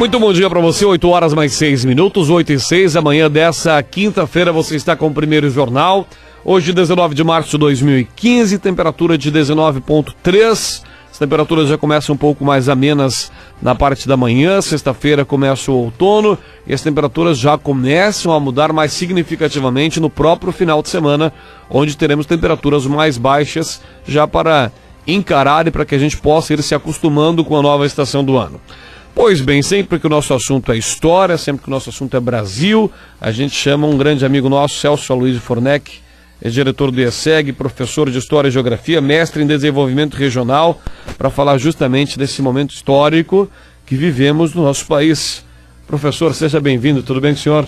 Muito bom dia para você, 8 horas mais 6 minutos, 8 e 6, amanhã dessa quinta-feira você está com o primeiro jornal, hoje 19 de março de 2015, temperatura de 19,3, as temperaturas já começam um pouco mais amenas na parte da manhã, sexta-feira começa o outono e as temperaturas já começam a mudar mais significativamente no próprio final de semana, onde teremos temperaturas mais baixas já para encarar e para que a gente possa ir se acostumando com a nova estação do ano. Pois bem, sempre que o nosso assunto é história, sempre que o nosso assunto é Brasil, a gente chama um grande amigo nosso, Celso Aloysio Fornec, é diretor do IESEG, professor de História e Geografia, mestre em Desenvolvimento Regional, para falar justamente desse momento histórico que vivemos no nosso país. Professor, seja bem-vindo, tudo bem com o senhor?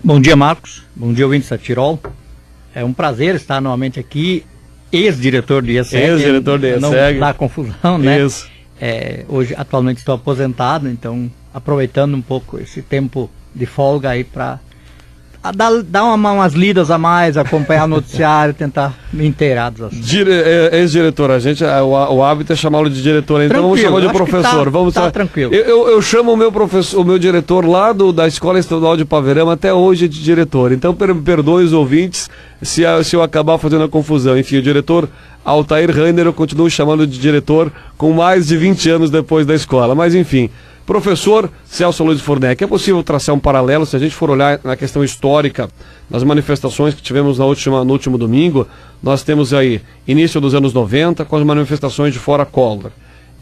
Bom dia, Marcos, bom dia, ouvintes da Tirol. É um prazer estar novamente aqui, ex-diretor do IESEG. Ex-diretor do IESEG. Não dá confusão, né? Isso. Hoje, atualmente, estou aposentado, então aproveitando um pouco esse tempo de folga aí para dar umas lidas a mais, acompanhar o noticiário, tentar me inteirar dos assuntos. Ex-diretor, o hábito é chamá-lo de diretor, então vamos chamar de professor. Tranquilo. Eu chamo o meu professor, o meu diretor lá da Escola Estadual de Paverama até hoje de diretor, então perdoe os ouvintes se eu acabar fazendo a confusão. Enfim, o diretor Altair Rainer eu continuo chamando de diretor com mais de 20 anos depois da escola, mas enfim. Professor Celso Aloysio Fornec, é possível traçar um paralelo, se a gente for olhar na questão histórica, nas manifestações que tivemos no último domingo, nós temos aí início dos anos 90 com as manifestações de Fora Collor,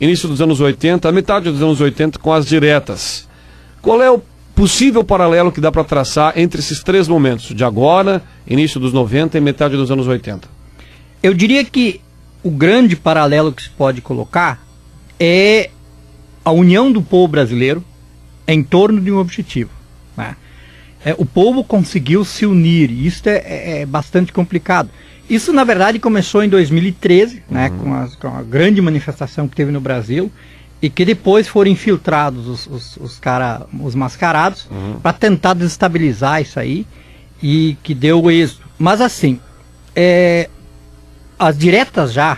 início dos anos 80, a metade dos anos 80 com as diretas. Qual é o possível paralelo que dá para traçar entre esses três momentos, de agora, início dos 90 e metade dos anos 80? Eu diria que o grande paralelo que se pode colocar é a união do povo brasileiro em torno de um objetivo, né? O povo conseguiu se unir, e isso é bastante complicado. Isso, na verdade, começou em 2013, né, com a grande manifestação que teve no Brasil, e que depois foram infiltrados os mascarados para tentar desestabilizar isso aí, e que deu êxito. Mas assim, as diretas já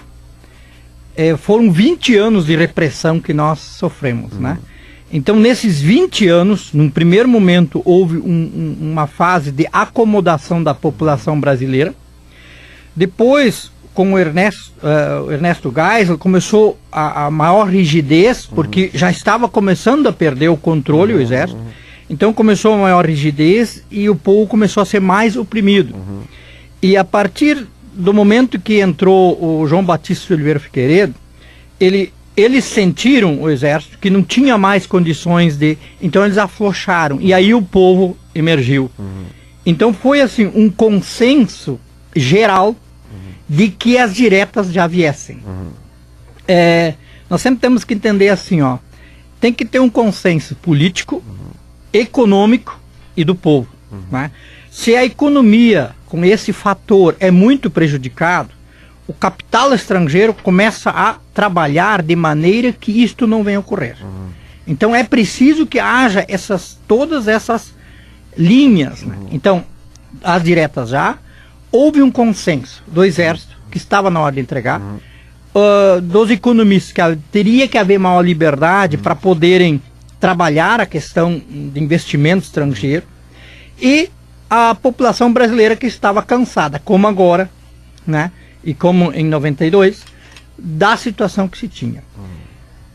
foram 20 anos de repressão que nós sofremos, né? Então, nesses 20 anos, num primeiro momento, houve uma fase de acomodação da população brasileira. Depois, com o Ernesto Geisel, começou a maior rigidez, porque já estava começando a perder o controle, o exército. Então, começou a maior rigidez e o povo começou a ser mais oprimido. E a partir do momento que entrou o João Batista de Oliveira Figueiredo, eles sentiram, o exército, que não tinha mais condições de... Então eles afrouxaram, e aí o povo emergiu. Então foi assim, um consenso geral de que as diretas já viessem. Nós sempre temos que entender assim, ó, tem que ter um consenso político, econômico e do povo, né? Se a economia, com esse fator, é muito prejudicado, o capital estrangeiro começa a trabalhar de maneira que isto não venha a ocorrer. Então é preciso que haja todas essas linhas, né? Então, as diretas já, houve um consenso do exército, que estava na hora de entregar, dos economistas, que teria que haver maior liberdade para poderem trabalhar a questão de investimento estrangeiro, e a população brasileira que estava cansada, como agora, né, e como em 92, da situação que se tinha.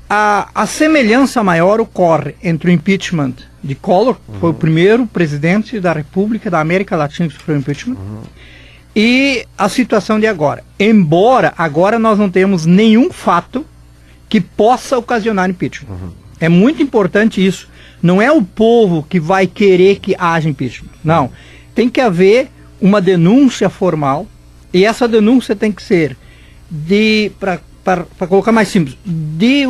A semelhança maior ocorre entre o impeachment de Collor, foi o primeiro presidente da República da América Latina que sofreu impeachment, e a situação de agora. Embora agora nós não temos nenhum fato que possa ocasionar impeachment. É muito importante isso. Não é o povo que vai querer que haja impeachment. Não. Tem que haver uma denúncia formal, e essa denúncia tem que ser para colocar mais simples, de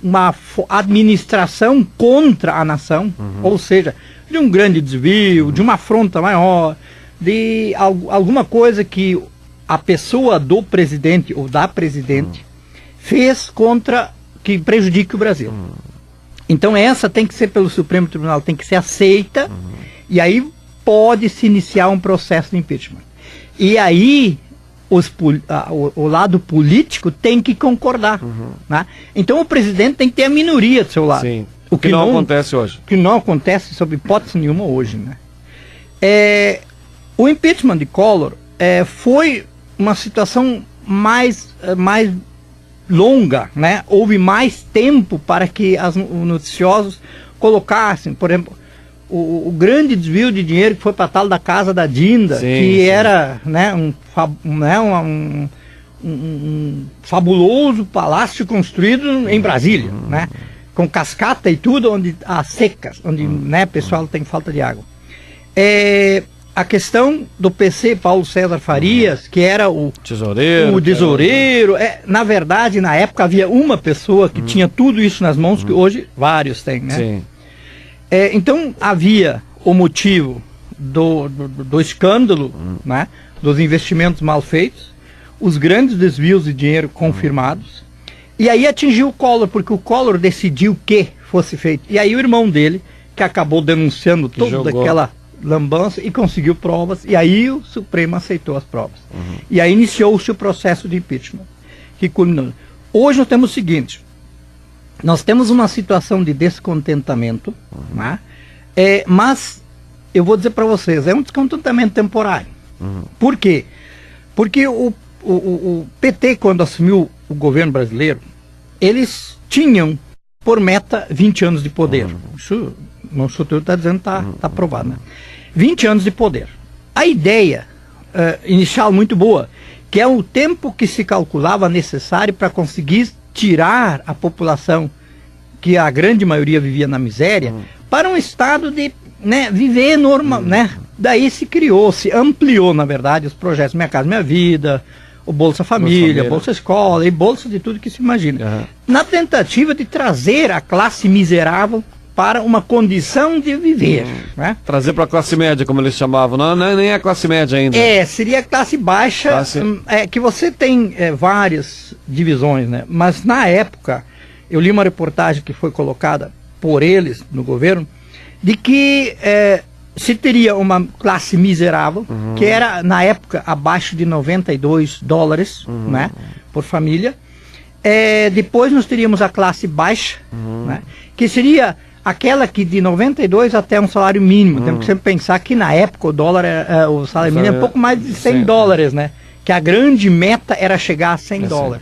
uma administração contra a nação, ou seja, de um grande desvio, de uma afronta maior, de alguma coisa que a pessoa do presidente ou da presidente fez que prejudique o Brasil. Então essa tem que ser pelo Supremo Tribunal, tem que ser aceita, e aí pode-se iniciar um processo de impeachment. E aí o lado político tem que concordar. Né? Então o presidente tem que ter a minoria do seu lado. Sim. O que não acontece hoje. O que não acontece sob hipótese nenhuma hoje, né? O impeachment de Collor foi uma situação mais longa, né? Houve mais tempo para que os noticiosos colocassem, por exemplo, o grande desvio de dinheiro que foi para tal da casa da Dinda, era, né, um fabuloso palácio construído em Brasília, né? Com cascata e tudo, onde há secas, onde, né, pessoal tem falta de água. A questão do PC Paulo César Farias, que era o tesoureiro, na verdade, na época havia uma pessoa que tinha tudo isso nas mãos, que hoje vários têm, né? Sim. Então havia o motivo do escândalo, né, dos investimentos mal feitos, os grandes desvios de dinheiro confirmados, e aí atingiu o Collor, porque o Collor decidiu que fosse feito. E aí o irmão dele, que acabou denunciando toda aquela lambança e conseguiu provas, e aí o Supremo aceitou as provas. E aí iniciou-se o processo de impeachment, que culminou. Hoje nós temos o seguinte: nós temos uma situação de descontentamento, né? Mas eu vou dizer para vocês, é um descontentamento temporário. Por quê? Porque o PT, quando assumiu o governo brasileiro, eles tinham por meta 20 anos de poder. Isso, o nosso futuro está dizendo, está aprovado, né? 20 anos de poder. A ideia inicial muito boa, que é o tempo que se calculava necessário para conseguir tirar a população, que a grande maioria vivia na miséria, para um estado de, né, viver normal, né? Daí se ampliou, na verdade, os projetos Minha Casa Minha Vida, o Bolsa Família, Bolsa Escola e Bolsa de tudo que se imagina. Na tentativa de trazer a classe miserável para uma condição de viver, né? Trazer para a classe média, como eles chamavam. Não, nem a classe média ainda. Seria a classe baixa, que você tem várias divisões, né? Mas na época, eu li uma reportagem que foi colocada por eles no governo, de que se teria uma classe miserável, que era na época abaixo de $92, né, por família. Depois nós teríamos a classe baixa, né, que seria aquela que de 92 até um salário mínimo. Temos que sempre pensar que na época o salário mínimo é um pouco mais de $100, né? Que a grande meta era chegar a $100.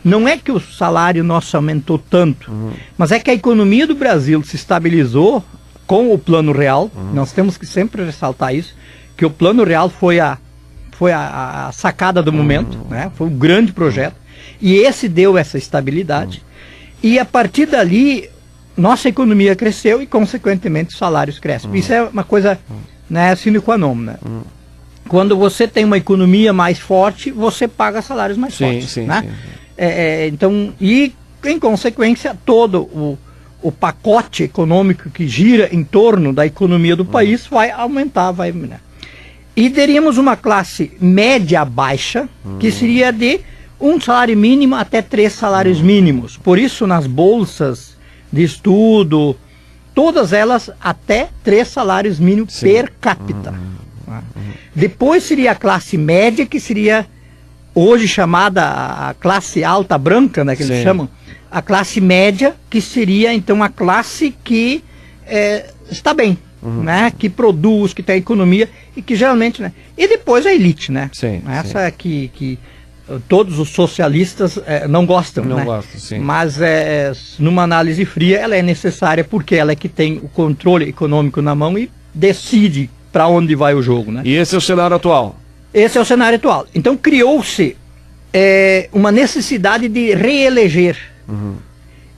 Não é que o salário nosso aumentou tanto, mas é que a economia do Brasil se estabilizou com o Plano Real. Nós temos que sempre ressaltar isso, que o Plano Real foi a sacada do momento, né? Foi um grande projeto, e esse deu essa estabilidade, e a partir dali nossa economia cresceu e consequentemente os salários crescem. Isso é uma coisa, né, sine qua non, né? Quando você tem uma economia mais forte, você paga salários mais fortes, né? Então, e em consequência, todo o pacote econômico que gira em torno da economia do país vai aumentar, né? E teríamos uma classe média-baixa, que seria de um salário mínimo até 3 salários mínimos. Por isso, nas bolsas de estudo, todas elas até 3 salários mínimos per capita. Depois seria a classe média, que seria hoje chamada a classe alta branca, né, que eles chamam, a classe média, que seria então a classe que está bem, né, que produz, que tem economia e que geralmente, né, e depois a elite, né, essa que todos os socialistas não gostam, né? Mas numa análise fria ela é necessária, porque ela é que tem o controle econômico na mão e decide para onde vai o jogo, né? E esse é o cenário atual? Esse é o cenário atual. Então criou-se uma necessidade de reeleger.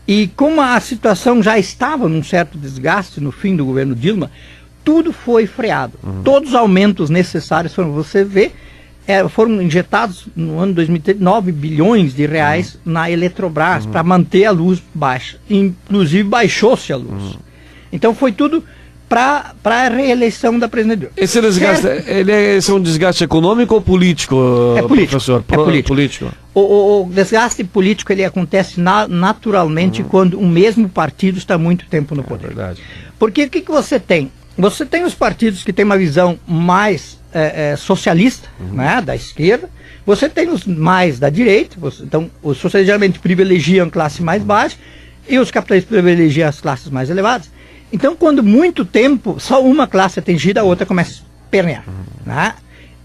E como a situação já estava num certo desgaste no fim do governo Dilma, tudo foi freado. Todos os aumentos necessários foram, você vê, foram injetados no ano 2003 9 bilhões de reais na Eletrobras para manter a luz baixa. Inclusive baixou-se a luz. Então foi tudo para a reeleição da presidente. Esse desgaste, esse é um desgaste econômico ou político, professor? Político. O desgaste político ele acontece naturalmente quando o mesmo partido está muito tempo no poder. Verdade. Porque o que você tem? Você tem os partidos que têm uma visão mais socialista, né, da esquerda. Você tem os mais da direita. Então, os socialistas geralmente privilegiam classe mais baixa. e os capitalistas privilegiam as classes mais elevadas. Então, quando muito tempo, só uma classe é atingida, a outra começa a permear. Né?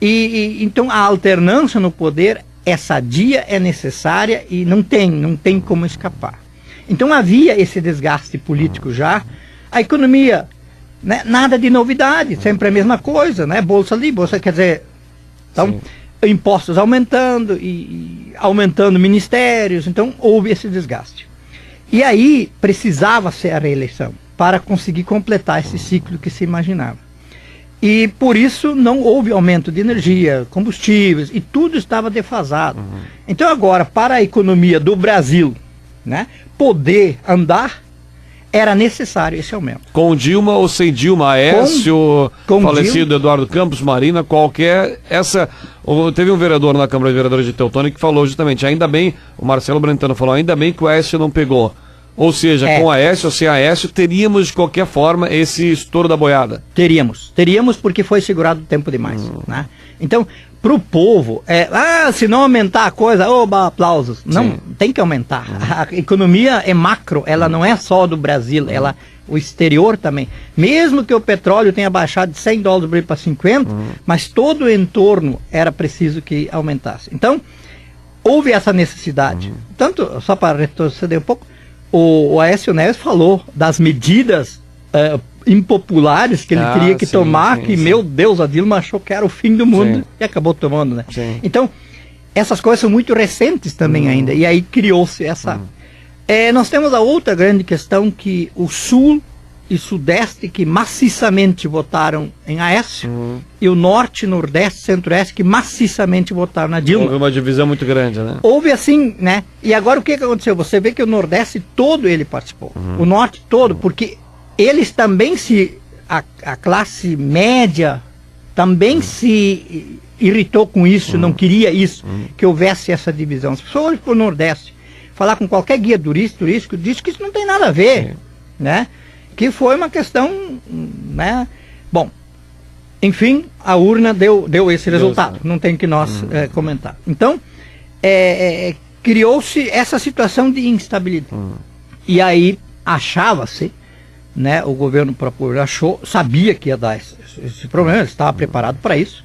Então, a alternância no poder é sadia, é necessária e não tem como escapar. Então, havia esse desgaste político já. A economia, né, nada de novidade, sempre a mesma coisa, né? Bolsa ali, bolsa, quer dizer, então, impostos aumentando e aumentando ministérios, então houve esse desgaste. E aí precisava ser a reeleição para conseguir completar esse ciclo que se imaginava. E por isso não houve aumento de energia, combustíveis, e tudo estava defasado. Então agora, para a economia do Brasil, né, poder andar, era necessário esse aumento. Com Dilma ou sem Dilma, Aécio, com falecido Dilma. Eduardo Campos, Marina, qualquer... Teve um vereador na Câmara de Vereadores de Teutônia que falou justamente, ainda bem, o Marcelo Brentano falou, ainda bem que o Aécio não pegou. Ou seja, com Aécio ou sem Aécio, teríamos de qualquer forma esse estouro da boiada. Teríamos porque foi segurado tempo demais. Né? Então, para o povo, se não aumentar a coisa, oba, aplausos. Não, tem que aumentar. A economia é macro, ela não é só do Brasil, o exterior também. Mesmo que o petróleo tenha baixado de $100 para 50, mas todo o entorno era preciso que aumentasse. Então, houve essa necessidade. Tanto, só para retroceder um pouco, o Aécio Neves falou das medidas impopulares que ele queria que tomar, meu Deus, a Dilma achou que era o fim do mundo e acabou tomando, né? Então, essas coisas são muito recentes também ainda, e aí criou-se essa... nós temos a outra grande questão, que o Sul e Sudeste, que maciçamente votaram em Aécio, e o Norte, Nordeste, Centro-Oeste, que maciçamente votaram na Dilma. Houve uma divisão muito grande, né? Houve assim, né? E agora o que aconteceu? Você vê que o Nordeste todo ele participou, o Norte todo, porque eles também a classe média também se irritou com isso, não queria isso, que houvesse essa divisão. As pessoas olham para o Nordeste, falar com qualquer guia turístico, diz que isso não tem nada a ver, né? Que foi uma questão, né? Bom, enfim, a urna deu esse resultado, não tem que nós comentar. Então, criou-se essa situação de instabilidade. E aí achava-se, né, o governo próprio sabia que ia dar esse problema, ele estava preparado para isso.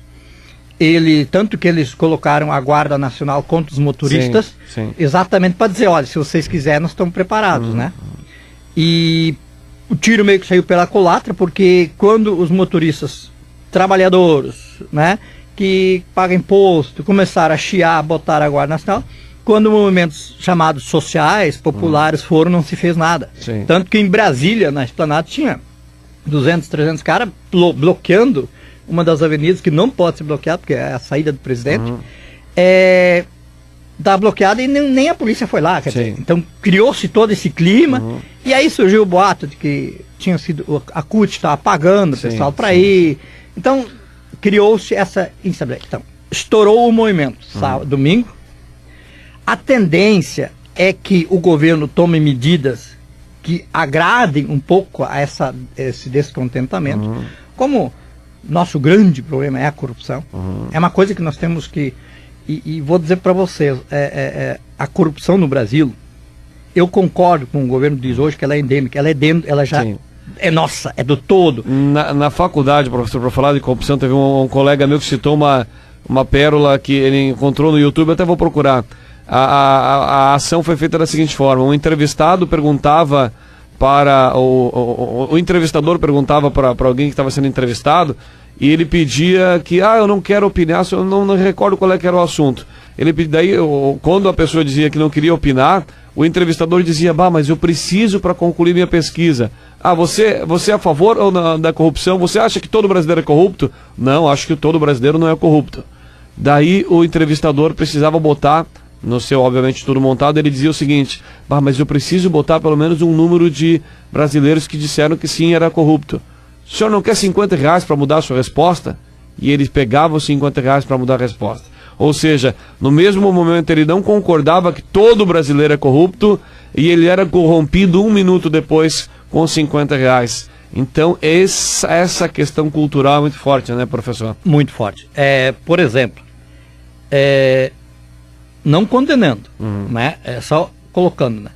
Tanto que eles colocaram a Guarda Nacional contra os motoristas, exatamente para dizer, olha, se vocês quiserem, nós estamos preparados, né? E o tiro meio que saiu pela culatra, porque quando os motoristas trabalhadores, né, que pagam imposto, começaram a chiar, botar a Guarda Nacional, quando movimentos chamados sociais, populares foram, não se fez nada. Tanto que em Brasília, na Esplanada, tinha 200, 300 caras bloqueando uma das avenidas que não pode ser bloqueada, porque é a saída do presidente. Está bloqueada e nem a polícia foi lá. Quer dizer, então criou-se todo esse clima, e aí surgiu o boato de que tinha sido a CUT estava pagando o pessoal para ir. Então criou-se essa instabilidade. Então, estourou o movimento domingo. A tendência é que o governo tome medidas que agradem um pouco a esse descontentamento. Como nosso grande problema é a corrupção, é uma coisa que nós temos que... E vou dizer para vocês, a corrupção no Brasil, eu concordo com o governo diz hoje que ela é endêmica, ela já é nossa, é do todo. Na faculdade, professor, para falar de corrupção, teve um colega meu que citou uma pérola que ele encontrou no YouTube, eu até vou procurar. A ação foi feita da seguinte forma: um entrevistado perguntava para o entrevistador perguntava para alguém que estava sendo entrevistado, e ele pedia que, eu não quero opinar, eu não recordo qual é que era o assunto. Daí, quando a pessoa dizia que não queria opinar, o entrevistador dizia, mas eu preciso para concluir minha pesquisa. Você é a favor ou da corrupção? Você acha que todo brasileiro é corrupto? Não, acho que todo brasileiro não é corrupto. Daí o entrevistador precisava botar, no seu, obviamente, tudo montado, ele dizia o seguinte, mas eu preciso botar pelo menos um número de brasileiros que disseram que sim, era corrupto. O senhor não quer R$50 para mudar a sua resposta? E eles pegavam os R$50 para mudar a resposta. Ou seja, no mesmo momento ele não concordava que todo brasileiro é corrupto, e ele era corrompido 1 minuto depois com R$50. Então essa questão cultural é muito forte, né, professor? Muito forte. Por exemplo, não condenando, né? Só colocando, né?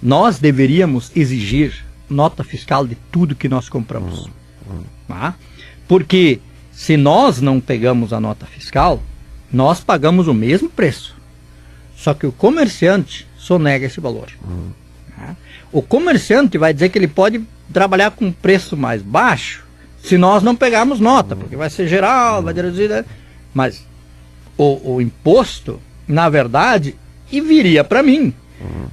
nós deveríamos exigir nota fiscal de tudo que nós compramos. Tá? Porque se nós não pegamos a nota fiscal, nós pagamos o mesmo preço. Só que o comerciante sonega esse valor. Tá? O comerciante vai dizer que ele pode trabalhar com preço mais baixo se nós não pegarmos nota, porque vai ser geral, vai reduzir, né? Mas o imposto, na verdade, viria para mim.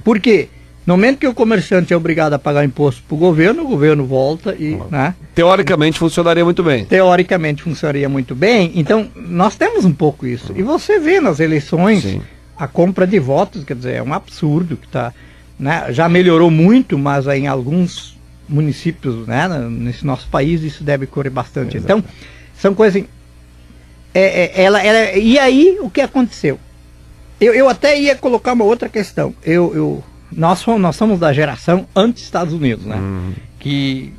Porque no momento que o comerciante é obrigado a pagar imposto para o governo volta e... Né? Teoricamente funcionaria muito bem. Teoricamente funcionaria muito bem. Então, nós temos um pouco isso. E você vê nas eleições, sim, a compra de votos, quer dizer, é um absurdo que está... Né? Já melhorou muito, mas em alguns municípios, né, nesse nosso país, isso deve correr bastante. Exato. Então, são coisas... E aí, o que aconteceu? Eu até ia colocar uma outra questão. Nós somos da geração anti-Estados Unidos, né? Que,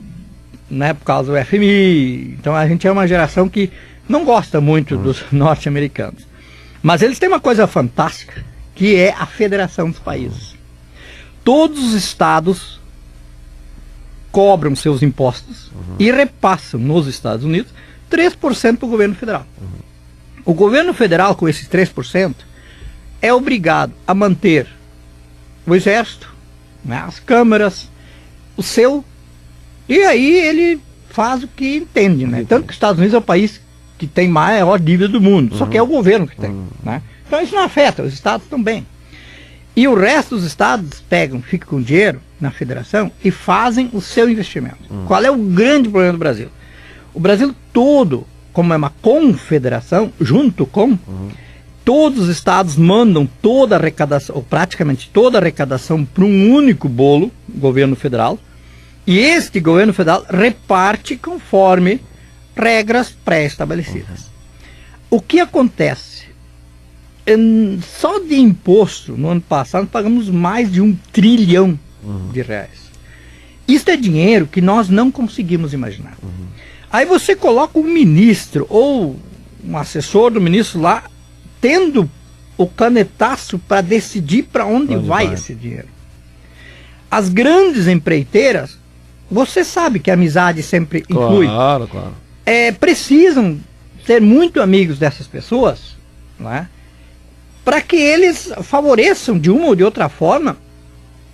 né, por causa do FMI, então a gente é uma geração que não gosta muito dos norte-americanos. Mas eles têm uma coisa fantástica, que é a federação dos países. Todos os estados cobram seus impostos e repassam nos Estados Unidos 3% para o governo federal. O governo federal, com esses 3%, é obrigado a manter o exército, né, as câmaras, o seu, e aí ele faz o que entende, né? Tanto que os Estados Unidos é o país que tem maior dívida do mundo, só que é o governo que tem, né? Então isso não afeta, os estados também. E o resto dos estados ficam com dinheiro na federação e fazem o seu investimento. Qual é o grande problema do Brasil? O Brasil todo, como é uma confederação, junto com... Todos os estados mandam toda a arrecadação, ou praticamente toda a arrecadação, para um único bolo, o governo federal, e este governo federal reparte conforme regras pré-estabelecidas. O que acontece? Só de imposto, no ano passado, pagamos mais de 1 trilhão de reais. Isso é dinheiro que nós não conseguimos imaginar. Aí você coloca um ministro, ou um assessor do ministro lá, tendo o canetaço para decidir para onde vai esse dinheiro. As grandes empreiteiras, você sabe que a amizade sempre inclui. Claro. Precisam ser muito amigos dessas pessoas, né, para que eles favoreçam de uma ou de outra forma,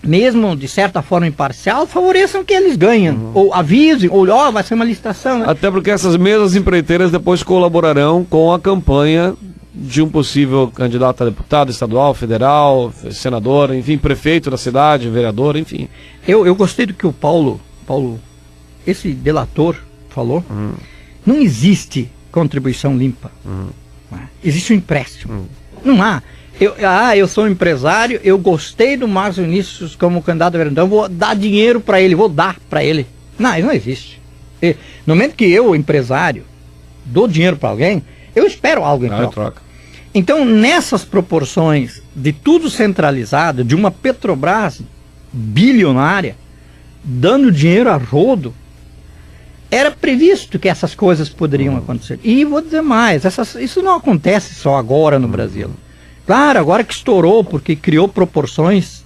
mesmo de certa forma imparcial, favoreçam que eles ganhem, ou avisem, ou vai ser uma licitação. Né? Até porque essas mesmas empreiteiras depois colaborarão com a campanha de um possível candidato a deputado estadual, federal, senador, enfim, prefeito da cidade, vereador, enfim. Eu gostei do que o Paulo, esse delator, falou. Não existe contribuição limpa. Existe um empréstimo. Não há. Eu sou um empresário, eu gostei do Márcio Vinícius como candidato a vereador, vou dar dinheiro para ele, vou dar para ele. Não, isso não existe. No momento que eu, empresário, dou dinheiro para alguém, eu espero algo em troca. Então, nessas proporções de tudo centralizado, de uma Petrobras bilionária, dando dinheiro a rodo, era previsto que essas coisas poderiam acontecer. E vou dizer mais, isso não acontece só agora no Brasil. Claro, agora que estourou, porque criou proporções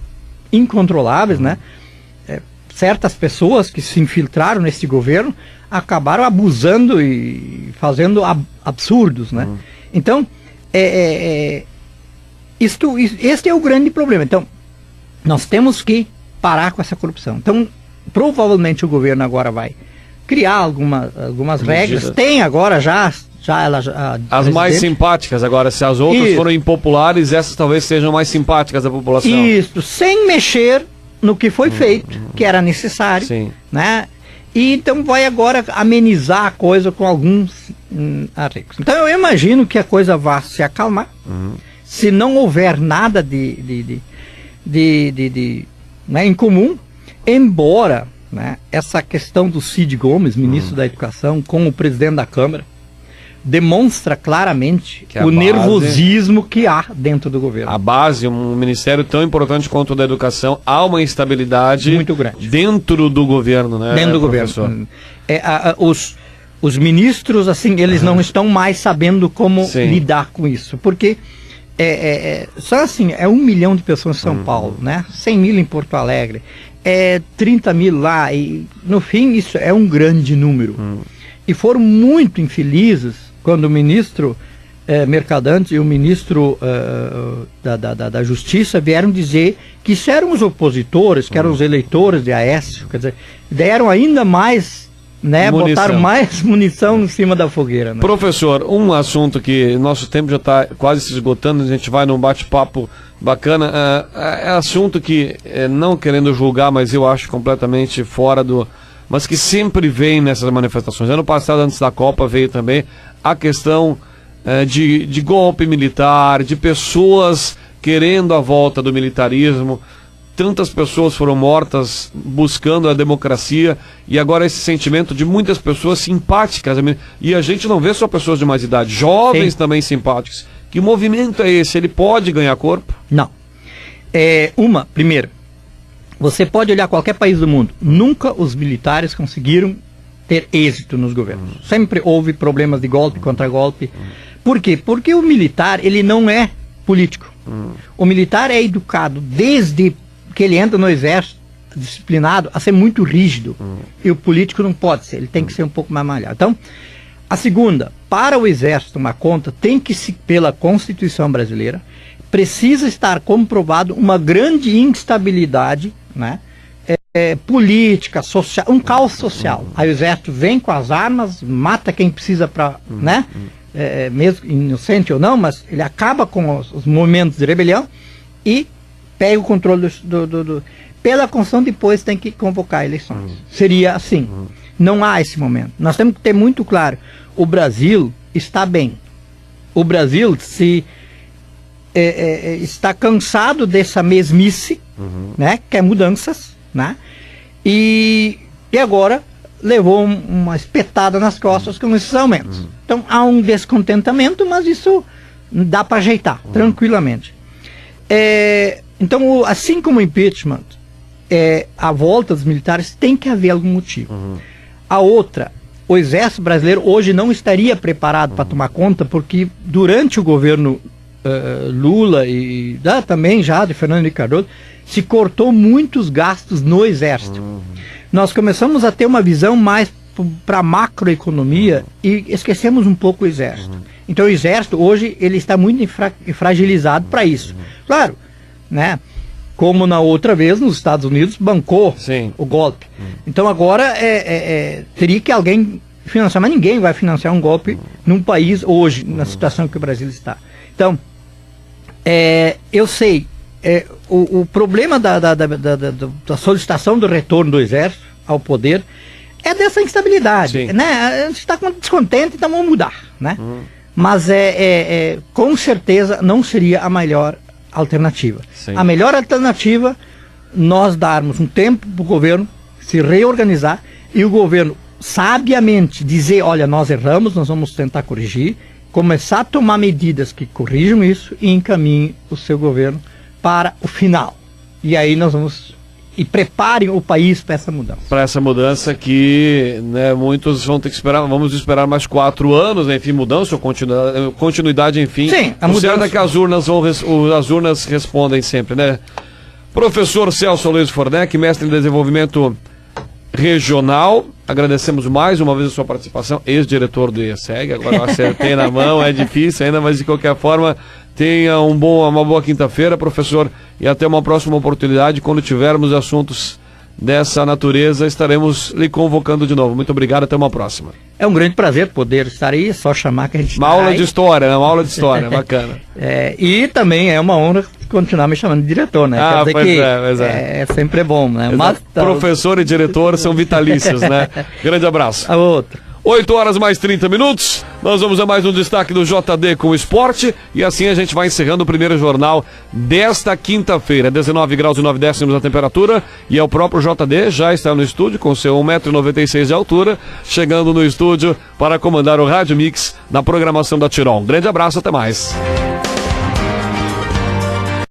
incontroláveis, né? Certas pessoas que se infiltraram nesse governo acabaram abusando e fazendo absurdos, né? Então, este é o grande problema. Então, nós temos que parar com essa corrupção. Então, provavelmente o governo agora vai criar algumas regras. Tem agora já as mais simpáticas agora, se as outras foram impopulares, essas talvez sejam mais simpáticas da população. Isso, sem mexer no que foi feito, que era necessário, né? E então vai agora amenizar a coisa com alguns arregos. Então eu imagino que a coisa vá se acalmar, se não houver nada né, em comum, embora, né, essa questão do Cid Gomes, ministro da Educação, com o presidente da Câmara, demonstra claramente o nervosismo que há dentro do governo. A base, um ministério tão importante quanto o da educação, há uma instabilidade muito grande dentro do governo, né? Dentro do governo. Os ministros, assim, eles não estão mais sabendo como lidar com isso, porque Só assim, 1 milhão de pessoas em São Paulo, né? 100 mil em Porto Alegre, 30 mil lá, e no fim isso é um grande número. E foram muito infelizes quando o ministro Mercadante e o ministro da Justiça vieram dizer que isso eram os opositores, que eram os eleitores de Aécio, quer dizer, deram ainda mais, né, botaram mais munição em cima da fogueira. Né? Professor, um assunto que nosso tempo já está quase se esgotando, a gente vai num bate-papo bacana, é assunto que, não querendo julgar, mas eu acho completamente fora do... mas que sempre vem nessas manifestações. Ano passado, antes da Copa, veio também a questão de golpe militar, de pessoas querendo a volta do militarismo. Tantas pessoas foram mortas buscando a democracia, e agora esse sentimento de muitas pessoas simpáticas, e a gente não vê só pessoas de mais idade, jovens Sim. também simpáticos. Que movimento é esse? Ele pode ganhar corpo? Não. Primeiro, você pode olhar qualquer país do mundo, nunca os militares conseguiram ter êxito nos governos. Sempre houve problemas de golpe contra golpe. Por quê? Porque o militar, ele não é político. O militar é educado desde que ele entra no exército, disciplinado, a ser muito rígido. E o político não pode ser, ele tem que ser um pouco mais malhado. Então, a segunda, para o exército tomar conta, tem que se, pela Constituição brasileira, precisa estar comprovado uma grande instabilidade, né, política, social, um caos social. Aí o exército vem com as armas, mata quem precisa para, né, mesmo inocente ou não, mas ele acaba com os movimentos de rebelião e pega o controle pela Constituição, depois tem que convocar eleições. Seria assim. Não há esse momento. Nós temos que ter muito claro, o Brasil está bem. O Brasil está cansado dessa mesmice, né, quer mudanças, né, e agora levou uma espetada nas costas com esses aumentos. Então há um descontentamento, mas isso dá para ajeitar tranquilamente. Então, assim como o impeachment, a volta dos militares, tem que haver algum motivo. A outra, o exército brasileiro hoje não estaria preparado para tomar conta, porque durante o governo Lula e também já de Fernando Henrique Cardoso, se cortou muitos gastos no exército. Nós começamos a ter uma visão mais para a macroeconomia e esquecemos um pouco o exército. Então o exército hoje ele está muito fragilizado para isso. Claro, né? Como na outra vez nos Estados Unidos bancou Sim. o golpe. Então agora teria que alguém financiar, mas ninguém vai financiar um golpe num país hoje, na situação que o Brasil está. Então, eu sei, o problema da solicitação do retorno do exército ao poder é dessa instabilidade, né? A gente está descontente, então vamos mudar, né? Mas com certeza não seria a melhor alternativa. Sim. A melhor alternativa, nós darmos um tempo para o governo se reorganizar e o governo sabiamente dizer, olha, nós erramos, nós vamos tentar corrigir, começar a tomar medidas que corrijam isso e encaminhem o seu governo para o final. E aí nós vamos... E preparem o país para essa mudança. Para essa mudança que, né, muitos vão ter que esperar, vamos esperar mais 4 anos, né, enfim, mudança ou continuidade, enfim. Sim, a mudança é que as urnas respondem sempre, né? Professor Celso Aloysio Fornec, mestre em desenvolvimento regional, agradecemos mais uma vez a sua participação, ex-diretor do IESEG, agora eu acertei na mão, é difícil ainda, mas de qualquer forma, tenha uma boa quinta-feira, professor, e até uma próxima oportunidade, quando tivermos assuntos dessa natureza, estaremos lhe convocando de novo. Muito obrigado, até uma próxima. É um grande prazer poder estar aí, é só chamar que a gente Uma aula de história, né? Uma aula de história, bacana. E também é uma honra continuar me chamando de diretor, né? Ah, pois é. Sempre é bom, né? Mas, professor e diretor são vitalícios, né? Grande abraço. A outra. 8 horas mais 30 minutos, nós vamos a mais um destaque do JD com o esporte, e assim a gente vai encerrando o primeiro jornal desta quinta-feira, 19 graus e 9 décimos a temperatura, e é o próprio JD, já está no estúdio com seu 1,96 m de altura, chegando no estúdio para comandar o Rádio Mix na programação da Tirol. Um grande abraço, até mais.